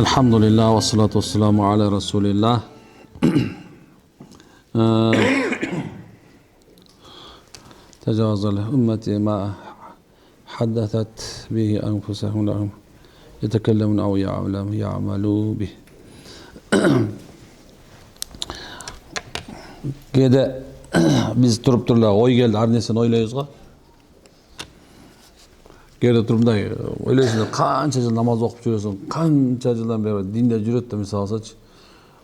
Alhamdulillah wa salatu wa salamu ala rasulillah. تجاوز الأمة ما حدثت به أنفسهم لهم يتكلمون أو يعملوا به. Кейде biz тұрып тұрла ой келді, ар нерсени ойлойбуз го. Кейде туруп мындай ойлойсуң, канча жыл намаз окуп жүрөсүң, канча жылдан бери динде жүрөт да мисалы алсачы.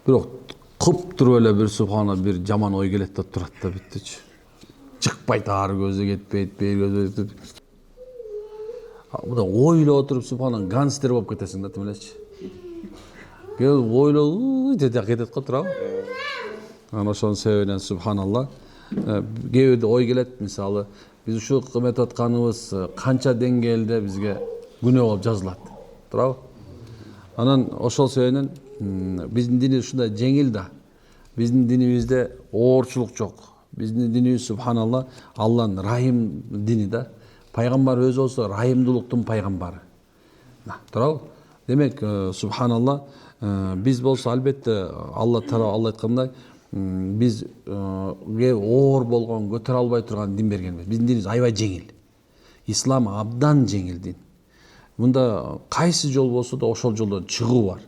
Бирок кып туруп эле бир субхана бир жаман ой келет да турат да бүттүчү. Чыкпайт, ар көзү кетпейт, бери көзү кетпейт. Мында ойлоп отуруп субхана гангстер болуп кетесиң да, тимелечи. Кел ойлоо деп кетет го, туурабы? Ana ошонун себебинен субханалла кээ бирде ой келет, мисалы биз ушул кылып атканыбыз канча деңгээлде бизге күнөө болуп жазылат, туурабы? Анан ошол себебинен биздин дини ушундай жеңил да. Биздин динибизде оорчулук жок. Биздин динибиз субханалла Алланын райым дини да. Пайгамбар өзү болсо райымдуулуктун пайгамбары. Туурабы? Демек субханалла биз болсо албетте Алла айткандай бизге оор болгон, көтөрө албай турган дин бергенбиз. Биздин динибиз аябай жеңил. Ислам абдан жеңил дин. Мында кайсы жол болсо да ошол жолдон чыгуу бар.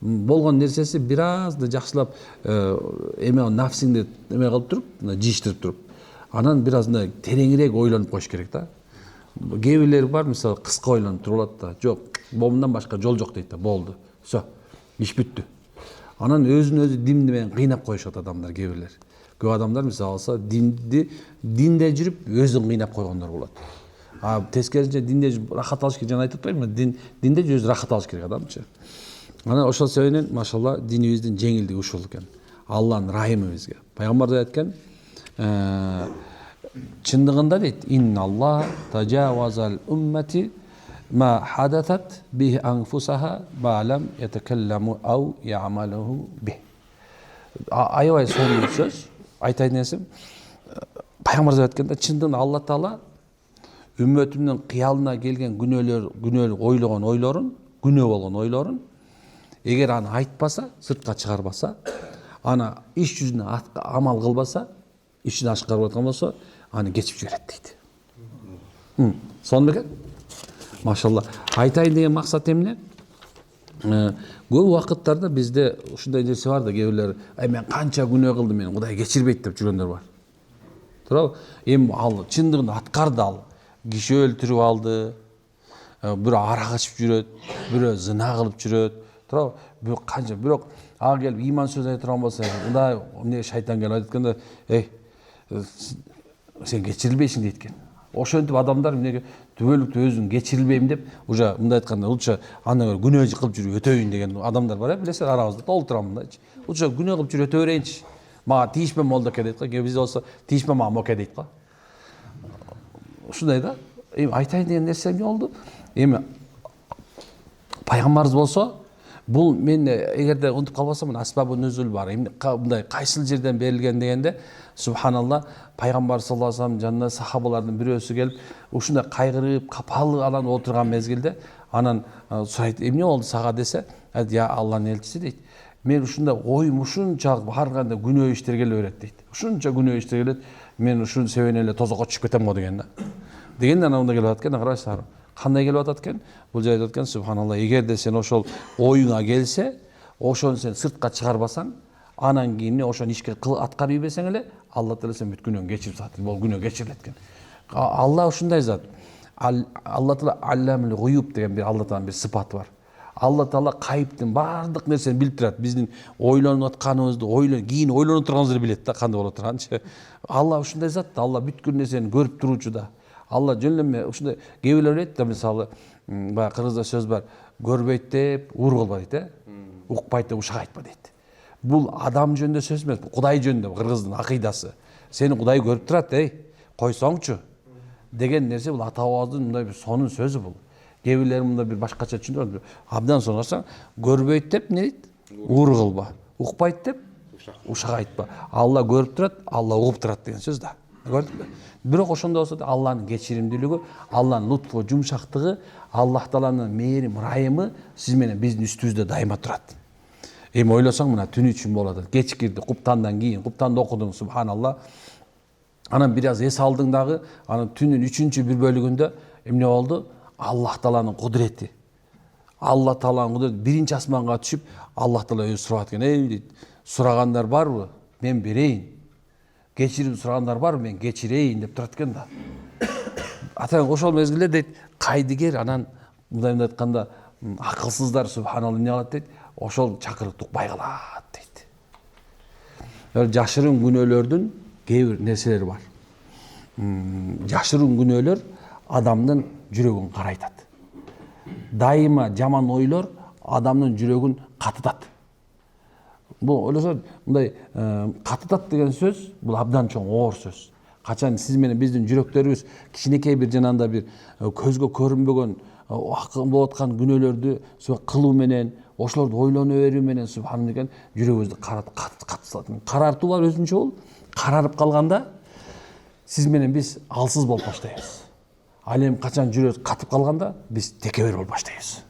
Болгон нерсеси бир азды жакшылап нафсиңди кылып туруп, жиштирип туруп, анан бир аз тереңирээк ойлонуп коюш керек да. Кээ бирлер бар, мисалы кыска ойлонуп туруп алат да. Жок, момундан башка жол жок дейт да, болду. Всё, иш бүттү. Анан өзүн-өзү дин менен кыйнап коюшат адамдар, кээ бирлер. Көп адамдар мисалы алса динде жүрүп өзүн кыйнап койгондор болот. Тескерисинче динде рахат алыш керек, жана айтып атпаймынбы, динде өзү рахат алыш керек адамчы. Анан ошол себебинен машалла динибиздин жеңилдиги ушул экен. Алланын райымы бизге. Пайгамбар да айткан, чындыгында дейт, инналлах тажавазал уммати ма хадатат бихи анфусаха ма лам ятакалламу ау я'малуху бих. Аябай сонун сөз. Айтайын десем, пайгамбар да айтканда, чындыгында Алла Таала үммөтүмдүн кыялына келген күнөөлүк ойлогон ойлорун, күнөө болгон ойлорун эгер аны айтпаса, сыртка чыгарбаса, аны иш жүзүнө амал кылбаса, ишин ашкарып аткан болсо, аны кечип жиберет дейт. Сонун бекен? Машалла. Айтайын деген максат эмне? Көп убакыттарда бизде ушундай нерсе бар да, кээ бирлер, мен канча күнөө кылдым, мени Кудай кечирбейт деп жүргөндөр бар. Туурабы? Ал чындыгында аткарды, ал киши өлтүрүп алды, бирөө арак ичип жүрөт, бирөө зына кылып жүрөт, туурабы? Бирок канча, бирок ага келип иман сөз айта турган болсо, мындай эмне шайтан келип айтканда, сен кечирилбейсиң дейт экен. Ошентип адамдар эмнеге түбөлүктүү өзүн кечирилбейм деп, уже мындай айтканда, лучше аны күнөө кылып жүрүп өтөйүн деген адамдар бар, билесиңер, арабызда толтурам мындайчы. Лучше күнөө кылып жүрүп өтө берейинчи. Мага тийишпе молдоке дейт го, биз болсо тийишпе мага моке дейт го. Ушундай да. Айтайын деген нерсе эмне болду? Пайгамбарыбыз болсо, бул мен эгерде унутуп калбасам, асбабы нүзул бар. Мындай кайсыл жерден берилген дегенде, субханалла, пайгамбар саллаллаху алейхи вассалам жанына сахабалардын бирөөсү келип, ушундай кайгырып, капалып анан отурган мезгилде, анан сурайт, эмне болду сага десе, я Алланын элчиси дейт. Мен ушундай оюм ушунчалык ар кандай күнөө иштер келе берет дейт. Ушунча күнөө иштер келет, мен ушунун себебинен эле тозокко түшүп кетем го деген да. Дегенде анан келип атат экен, карайсыңар. Кандай келип атат экен? Бул жерде айтат экен, субханалла, эгерде сен ошол оюңа келсе, ошону сен сыртка чыгарбасаң, анан кийин ошону ишке аткарып ийбесең эле, Алла Таала сен бүт күнөөңдү кечирип салат. Бул күнөө кечирилет экен. Алла ушундай зат. Алла Таала алламул гуюб деген бир Алла Тааланын бир сыпаты бар. Алла Таала кайыптын бардык нерсени билип турат. Биздин ойлонуп атканыбызды, кийин ойлонуп турганыбызды билет да, кандай боло турганын. Алла ушундай зат да, Алла бүт нерсени көрүп туруучу да. Алла жөн эле ушундай кээ бирлер айтат да, мисалы, баягы кыргызда сөз бар, көрбөйт деп уур кылба дейт, укпайт деп ушак айтпа дейт. Бул адам жөнүндө сөз эмес, Кудай жөнүндө кыргыздын акыйдасы. Сени Кудай көрүп турат, койсоңчу деген нерсе, бул ата бабабыздын мындай бир сонун сөзү бул. Кээ бирлер мында бир башкача түшүндүрөт. Абдан сонун карасаң, көрбөйт деп эмне дейт? Уур кылба. Укпайт деп ушак айтпа. Алла көрүп турат, Алла угуп турат деген сөз да. Көрдүңбү? Бирок ошондой болсо да Алланын кечиримдүүлүгү, Алланын лутфу, жумшактыгы, Аллах-Тааланын мээрим, ырайымы сиз менен биздин үстүбүздө дайыма турат. Эми ойлосоң мына түн үчүн болот. Кечкирди, куптандан кийин, куптанды окудуң, субханалла. Анан бир аз эс алдың дагы, анан түнүн 3-чү бир бөлүгүндө эмне болду? Аллах Тааланын кудурети. Аллах Тааланын кудурети биринчи асманга түшүп, Аллах Таала өзү сурап аткан. Эй дейт, сурагандар барбы? Мен берейин. Кечирим сурагандар барбы? Мен кечирейин деп турат экен да. Атаң ошол мезгилде дейт, кайдыгер анан мындай айтканда акылсыздар субханалла эмне кылат дейт? Ошол чакырыктык укпай калат дейт. Жашырын күнөөлөрдүн кээ бир нерселери бар. Жашырын күнөөлөр адамдын жүрөгүн карайтат. Дайыма жаман ойлор адамдын жүрөгүн катытат. Бул ойлосо мындай катытат деген сөз бул абдан чоң оор сөз. Качан сиз менен биздин жүрөктөрүбүз кичинекей бир жанагындай бир көзгө көрүнбөгөн акын болуп аткан күнөөлөрдү кылуу менен, ошолорду ойлоно берүү менен субхан деген жүрөгүбүздү катытат. Карартуу бар өзүнчө бул. Карарып калганда сиз менен биз алсыз болуп баштайбыз. Ал эми качан жүрөк катып калганда биз текебер болуп баштайбыз.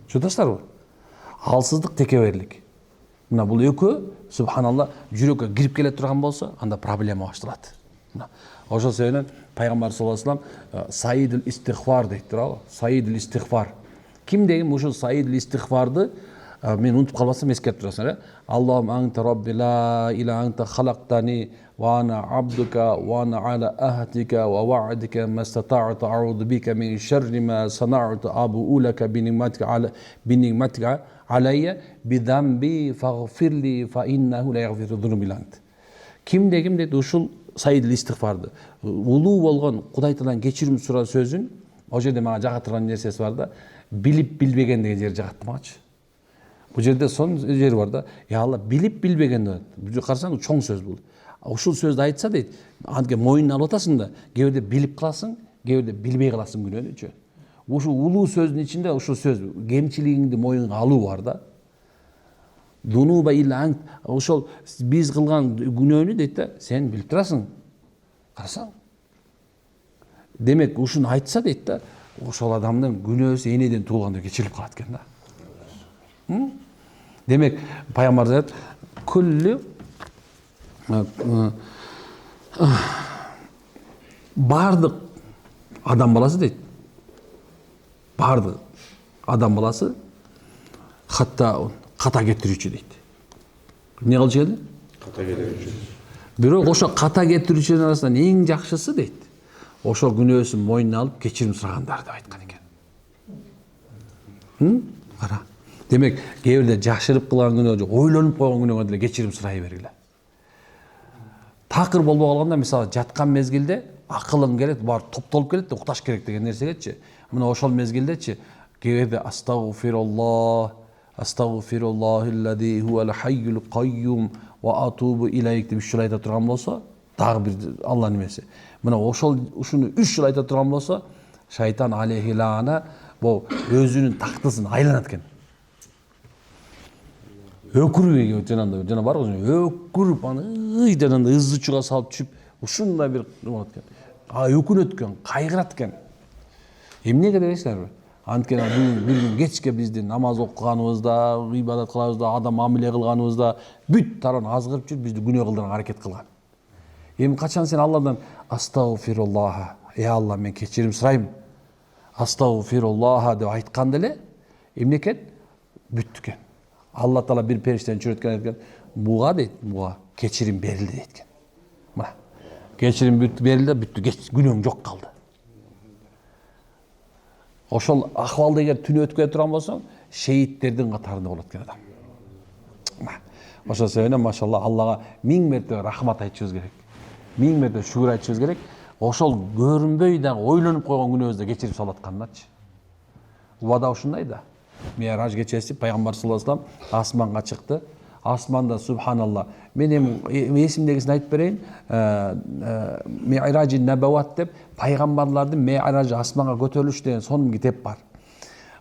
Чудасыздарбы? Алсыздык, текеберлик. Мына бул экөө субханалла жүрөккө кирип келе турган болсо, анда проблема башталат. Ошол себептен пайгамбар саллаллаху алейхи вассалам саидул истигфар дейт туурабы? Саидул истигфар. Ким деген ушул саидул истигфарды мен унутуп калбасам эскертип турасыңар, Аллахум анта рабби ла иля анта халактани ва ана абдука ва ана аля ахдика ва ва'дика мастатa'tu а'уду бика мин шарри ма санa'tu абу лака биниматика алайя бидамби фагфирли фа иннаху ла ягфиру зунуба илля ант. Ким дегим дейт ушул саидул истигфарды улуу болгон Кудай Тааладан кечирим суроо сөзүн о жерде мага жага турган нерсеси бар да, билип билбеген деген жер жагатты магачы. Бул жерде сон жери бар да. Я Алла билип билбеген деп. Бул карасаң чоң сөз бул. Ушул сөздү айтса дейт, антке мойнуна алып атасың да, кээ бирде билип каласың, кээ бирде билбей каласың күнөөнүчү. Ушул улуу сөздүн ичинде ушул сөз кемчилигиңди мойнуңа алуу бар да. Зунуба илля ант. Ошол биз кылган күнөөнү дейт да, сен билип турасың. Карасаң. Демек ушуну айтса дейт да, ошол адамдын күнөөсү энеден туулганда кечирилип калат экен да. Демек пайгамбар айтат, күллү бардык адам баласы дейт. Бардык адам баласы ката кетирүүчү дейт. Не кылчу эле? Ката кетирүүчү. Бирок ошо ката кетирүүчүнүн арасынан эң жакшысы дейт, ошол күнөөсүн мойнуна алып кечирим сурагандар деп айткан экен. Кара. Демек, кээ бирде жашырып кылган күнөө, ойлонуп койгон күнөөгө деле кечирим сурай бергиле. Такыр болбой калганда, мисалы, жаткан мезгилде акылың келет, бар топтолуп келет да укташ керек деген нерсегечи. Мына ошол мезгилдечи кээ бирде астагфируллахиллади хуал хайюл кайюм ва атубу илейк деп 3 жыл айта турган болсо, дагы бир Алла немеси. Мына ушуну 3 жыл айта турган болсо, шайтан алейхи лаана бул өзүнүн тактысын айланат экен. Өкүрүп жана бар го, өкүрүп аны жанагындай ызычуга салып түшүп, ушундай бир болот экен. Өкүнөт экен, кайгырат экен. Эмнеге дебейсиңерби? Анткени бир күн кечке биздин намаз окуганыбызда, ибадат кылабызда, адам мамиле кылганыбызда бүт таран азгырып жүрүп бизди күнөө кылдырганга аракет кылган. Эми качан сен Алладан астагфируллаха, Алла мен кечирим сурайм, астагфируллаха деп айтканда эле эмне экен? Бүттү экен. Алла Таала бир периштени чүрөткөн экен, буга дейт, буга кечирим берилди дейт экен. Мына, кечирим берилди, бүттү, күнөөң жок калды. Ошол акыбалда эгер түн өткөрө турган болсоң, шейттердин катарында болот экен адам. Ошол себептен машалла Аллага 1000 мерте рахмат айтышыбыз керек. 1000 мерте шүгүр айтышыбыз керек. Ошол көрүнбөй дагы ойлонуп койгон күнөөбүздү кечирип салып атканначы. Убада ушундай да. Ми'раж кечеси пайгамбар саллаллаху алейхи вассалам асманга чыкты. Асманда субханалла. Мен эми эсимдегисин айтып берейин. Ми'ражи набават деп пайгамбарлардын ми'ражы асманга көтөрүлүш деген сонун китеп бар.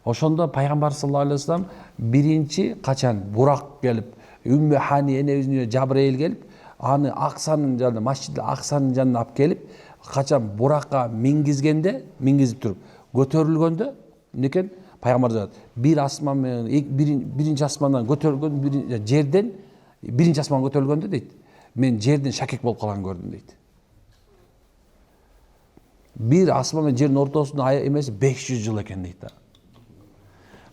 Ошондо пайгамбар саллаллаху алейхи вассалам биринчи качан Бурак келип, Үммү Хани энебиздин Жабраил келип, аны Аксанын жанына, Масжид Аксанын жанына алып келип, качан буракка мингизип туруп көтөрүлгөндө некен пайгамбар айтат, бир асман менен биринчи асмандан көтөрүлгөн, жерден биринчи асманга көтөрүлгөндө дейт, мен жерден шакек болуп калганын көрдүм дейт. Бир асман менен жердин ортосунда эмеси 500 жыл экен дейт да.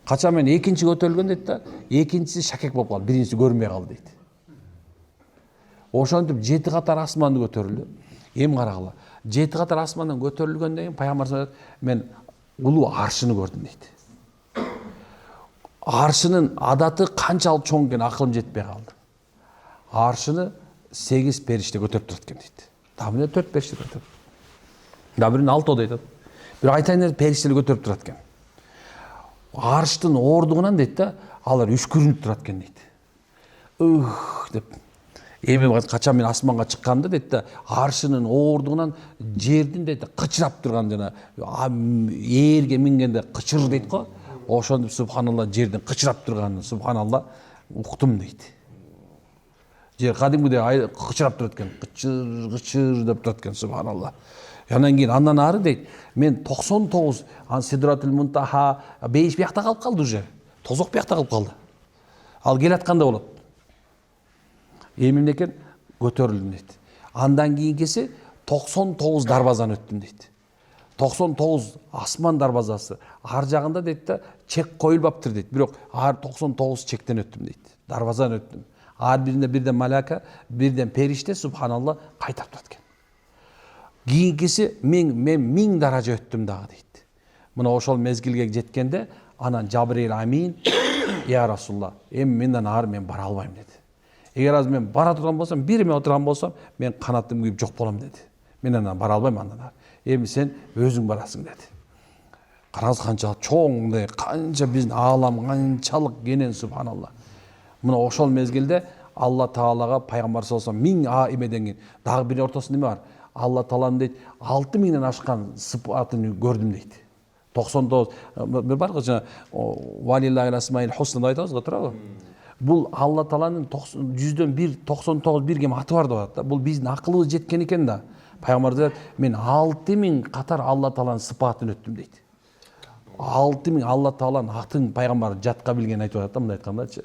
Качан мен экинчи көтөрүлгөн дейт да, экинчиси шакек болуп калды, биринчиси көрүнбөй калды дейт. Ошентип 7 катар асманды көтөрүлдү. Эми карагыла, 7 катар асмандан көтөрүлгөндөн кийин пайгамбар айтат, мен улуу аршыны көрдүм дейт. Аршынын адаты канчалык чоң экен акылым жетпей калды. Аршыны 8 периште көтөрүп турат экен дейт. Дагы бир 4 периште көтөрүп. Дагы бирин 6 да айтат. Бир айтайын периштелер көтөрүп турат экен. Арштын ордугунан дейт да, алар үшкүрүнүп турат экен дейт. Деп. Эми качан мен асманга чыкканда дейт да, аршынын ордугунан жердин дейт кычырап турган жана ээрге мингенде кычыр дейт го. Ошондуп субханалла жердин кычырап турганын субханалла уктум дейт. Жер кадимгидей кычырап турат экен. Кычыр деп турат экен субханалла. Андан кийин андан ары дейт, мен 99 Сидратул Мунтаха бейиш биякта калып калды уже. Тозок биякта калып калды. Ал келатканда болот. Эми эмне экен көтөрүлдүм дейт. Андан кийинкиси 99 дарбазаны өттүм дейт. 99 асман дарбазасы. Ар жагында дейт да чек коюлбаптыр дейт. Бирок ар 99 чектен өттүм дейт. Дарбазаны өттүм. Ар биринде бирден малака, бирден периште субханалла кайтап турат экен. Кийинкиси мен 1000 даража өттүм дагы дейт. Мына ошол мезгилге жеткенде анан Жабрил Амин, я Расулла, эми менден ары мен бара албайм деди. Эгер азыр мен бара турган болсом, бириме отурган болсом, мен канатым күйүп жок болом деди. Мен анан бара албайм андан ары. Эми сен өзүң барасың деди. Караңыз канча чоң, канча биздин аалам канчалык кенен субханалла. Мына ошол мезгилде Алла Таалага пайгамбар саллаллаху алейхи ва саллям 1000 эмеден кийин дагы бир ортосунда эме бар. Алла Тааланын дейт 6000ден ашкан сыпатын көрдүм дейт. 99 бир бар го жана валиллахил асмаил хусна айтабыз го, туурабы? Бул Алла Тааланын 100дөн 1 99 бир кем аты бар деп атат да. Бул биздин акылыбыз жеткен экен да. Пайгамбар айтат, мен 6000 катар Алла Тааланын сыпатын өттүм дейт. 6000 Алла Тааланын атын пайгамбар жатка билген айтып атат да, мындай айткандачы.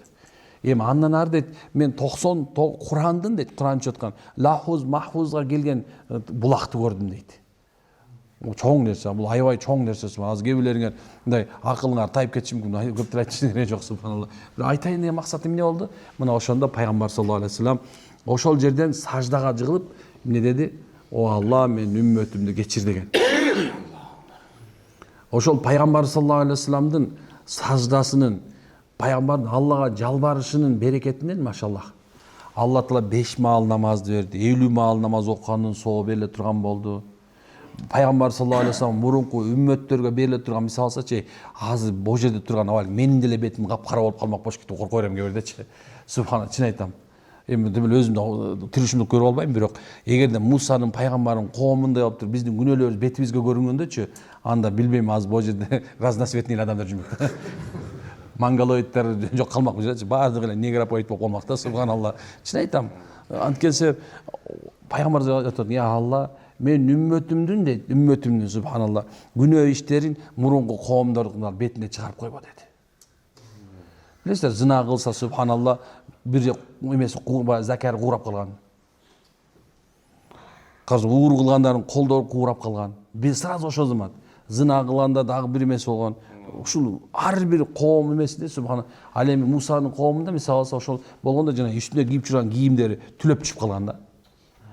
Эми андан ары дейт, мен 90 Курандын дейт, Куран чөткөн Лахуз Махфузга келген булакты көрдүм дейт. Бул чоң нерсе, бул аябай чоң нерсе. Азыр кээ бирлериңер мындай акылыңар тайып кетиши мүмкүн. Көптөр айтышы керек жок субханалла. Бир айтайын деген максатым эмне болду? Мына ошондо пайгамбар саллаллаху алейхи вассалам ошол жерден саждага жыгылып эмне деди? О Алла, мен үммөтүмдү кечир деген. Ошол пайгамбар саллаллаху алейхи вассаламдын саждасынын, пайгамбардын Аллага жалбарышынын берекетинен машаллах. Алла Таала 5 маал намазды берди, 50 маал намаз окуганын сообу бериле турган болду. Пайгамбар саллаллаху алейхи вассалам мурунку үммөттөргө бериле турган, мисалы алсачы, азыр бул жерде турган абал менин деле бетим капкара болуп калмак болуп кетип коркуп берем кээ бирдечи. Субхана, чын айтам. Эми демек өзүмдү тиришимди көрүп албайм, бирок эгерде Мусанын пайгамбарынын коомундай болуп туруп биздин күнөөлөрүбүз бетибизге көрүнгөндөчү, анда билбейм азыр бул жерде разносветный адамдар жүрмөк. Монголоидтер жок калмак болчу, баардыгы эле негрополит болуп калмак да, субханалла. Чын айтам. Анткенсе пайгамбар айтат, я Алла, мен үммөтүмдүн дейт, үммөтүмдүн субханалла күнөө иштерин мурунку коомдордун бетине чыгарып койбо деди. Билесиздер, зына кылса субханалла бир эмеси закар куурап калган. Казыр уур кылгандардын колдору куурап калган. Биз сразу ошол замат зына кылганда дагы бир эмеси болгон. Ушул ар бир коом эмесинде субханалла. Ал эми Мусанын коомунда мисалы алса ошол болгондо жана үстүнө кийип жүргөн кийимдери түлөп түшүп калган да.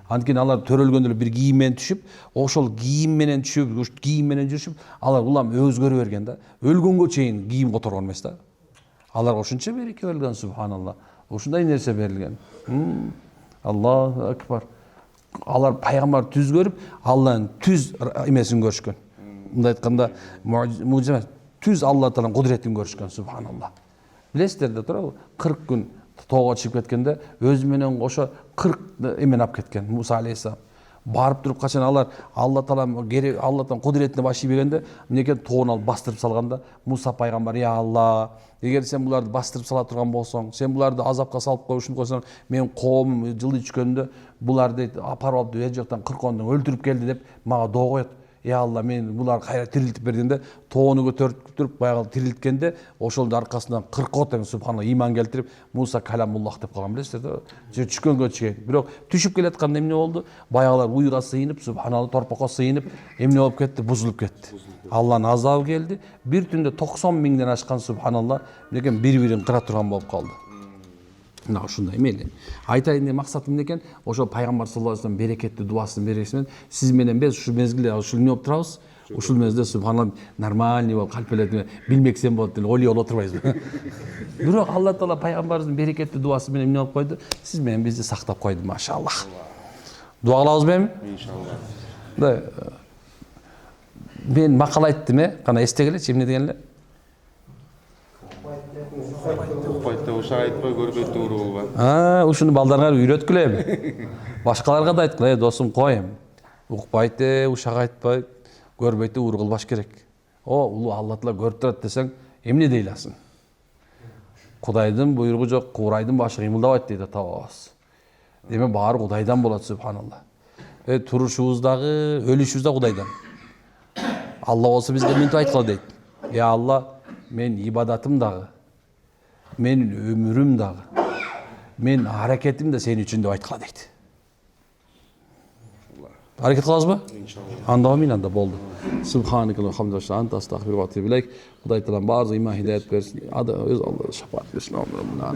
Анткени алар төрөлгөндө эле бир кийим менен түшүп, ошол кийим менен түшүп, ушу кийим менен жүрүшүп, алар улам өзгөрө берген да. Өлгөнгө чейин кийим которгон эмес да. Аларга ошончо береке берилген субханалла. Ушундай нерсе берилген. Аллаху акбар. Алар пайгамбар түз көрүп, Алланын түз эмесин көрүшкөн. Мындай айтканда, мужиза түз Алла Тааланын кудуретин көрүшкөн субханалла. Билесиздер да, туурабы? 40 күн тоого чыгып кеткенде өзү менен кошо 40 эмени алып кеткен Муса алейхиссалам. барып туруп качан алар Алла таала керек Аллахтан кудуретине баш ийбегенде мынекен тоон алып бастырып салганда Муса пайгамбар я Алла эгер сен буларды бастырып сала турган болсоң сен буларды азапка салып коюшун койсоң менин коомум жылы ичкөндө буларды апарып алып эл жактан кыркоондон өлтүрүп келди деп мага доо коет. Я Алла мен булар кайра тирилтип бергенде тоону көтөрүп туруп баягы тирилткенде ошолдун аркасынан 40 тең субханалла иман келтирип Муса каламуллах деп калган билесиздер да. Түшкөнгө чейин. Бирок түшүп келатканда эмне болду? Баягылар уйга сыйынып субханалла торпокко сыйынып эмне болуп кетти? Бузулуп кетти. Алланын азабы келди. Бир түндө 90 миңден ашкан субханалла деген бири-бирин кыра турган болуп калды. Мына ушундай мейли. Айтайын деген максатым эмне экен? Ошол пайгамбар саллаллаху алейхи вассалам берекеттүү дуасынын бересимен сиз менен биз ушул мезгилде ушул эмне болуп турабыз? Ушул мезгилде субханалла нормальный болуп калп эле билмексем болот деп олий боло отурбайбызбы? Бирок Алла таала пайгамбарыбыздын берекеттүү дуасы менен эмне болуп койду? Сиз менен бизди сактап койду, машаллах. Дуа кылабызбы эми? Иншалла. Мен макал айттым, кана эстегилечи эмне деген эле? Укпайт деп ушак айтпай көрбөйт ууру болбойт. Ушуну балдарга үйрөткүлө эми. Башкаларга да айткыла, досум кой эми. Укпайт, ушак айтпай, көрбөйт ууру кылбаш керек. Улуу Алла таала көрүп турат десең, эмне дейласың? Кудайдын буйругу жок, курайдын башы кыймылдабайт дейт ата-бабабыз. Демек баары Кудайдан болот субханалла. Турушубуздагы, өлүшүбүз да Кудайдан. Алла болсо бизге мынтип айткыла дейт. Я Алла, мен ибадатым дагы, мен өмүрүм дагы, мен аракетим да сен үчүн деп айткыла дейт. Аракет кылабызбы? Анда амин, анда болду. Субханакалла хамдалилlah анта астагфирука ва атубу илейк. Кудай таалам баарыбызга иман хидayet берсин. Өз Алла шафаат берсин.